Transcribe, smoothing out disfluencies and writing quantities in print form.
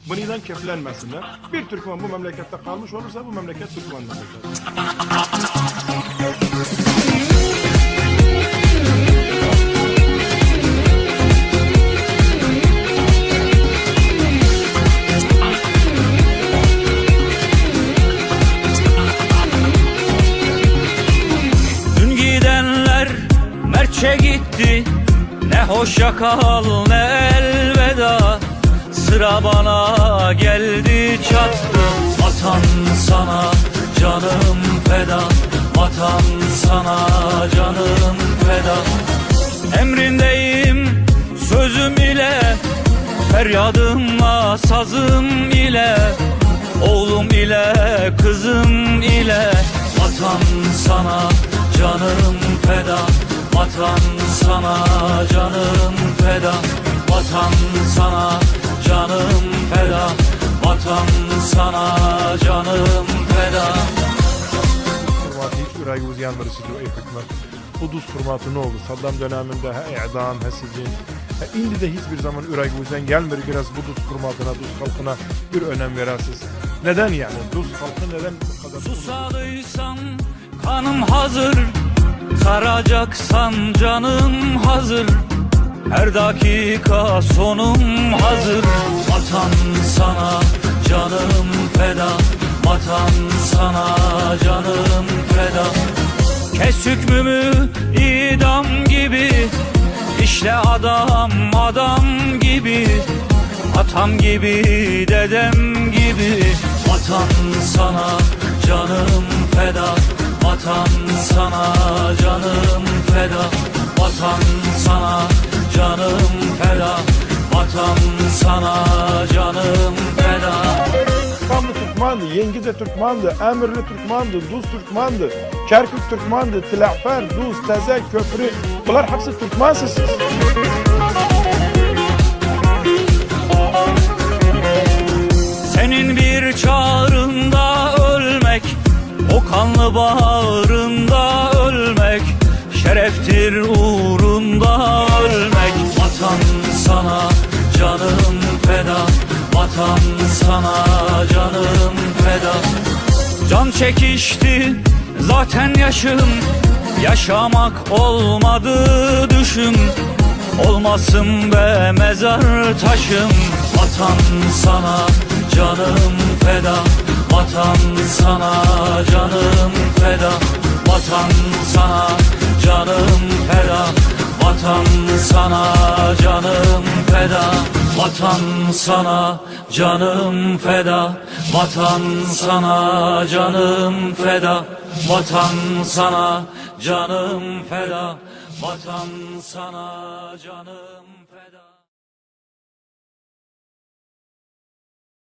bundan keflenmesinler. Bir Türkmen bu memlekette kalmış olursa bu memleket Türkmen memleketi. Merçe gitti, ne hoşça kal ne elveda. Sıra bana geldi çattı. Vatan sana canım feda, vatan sana canım feda. Emrindeyim sözüm ile, feryadımla sazım ile, oğlum ile kızım ile. Vatan sana canım feda, vatan sana canım feda, vatan sana canım feda, vatan sana canım feda. Hurmatı hiç ürəyi uzayanları sidiyor ey hükümet. Kudüs hurmatı ne oldu? Saddam döneminde idam, sicin. İndi de hiçbir zaman ürəyi uzayan gelmir. Biraz Kudüs hurmatına, Kudüs halkına bir önem verəsiz. Neden yani? Kudüs halkı neden bu kadar? Susadıysam kanım hazır, saracaksan canım hazır, her dakika sonum hazır. Vatan sana canım feda, vatan sana canım feda. Kes hükmümü idam gibi, işte adam adam gibi, atam gibi dedem gibi. Vatan sana canım feda, vatan sana canım feda, vatan sana canım feda, vatan sana canım feda. Kamlı Türkmandı, Yengize Türkmandı, Emirli Türkmandı, Duz Türkmandı, Kerkük Türkmandı, Tilafer, Duz, Teze, Köprü. Bunlar hepsi Türkmansız siz. Senin bir çağrında ölmek, o kanlı bağrında ölmek, şereftir uğrunda ölmek. Vatan sana canım feda, vatan sana canım feda. Can çekişti zaten yaşım, yaşamak olmadı düşüm. Olmasın be mezar taşım. Vatan sana canım feda, vatan sana canım feda, vatan sana canım feda, vatan sana canım feda, vatan sana canım feda, vatan sana canım feda, vatan sana canım feda, vatan sana canım feda.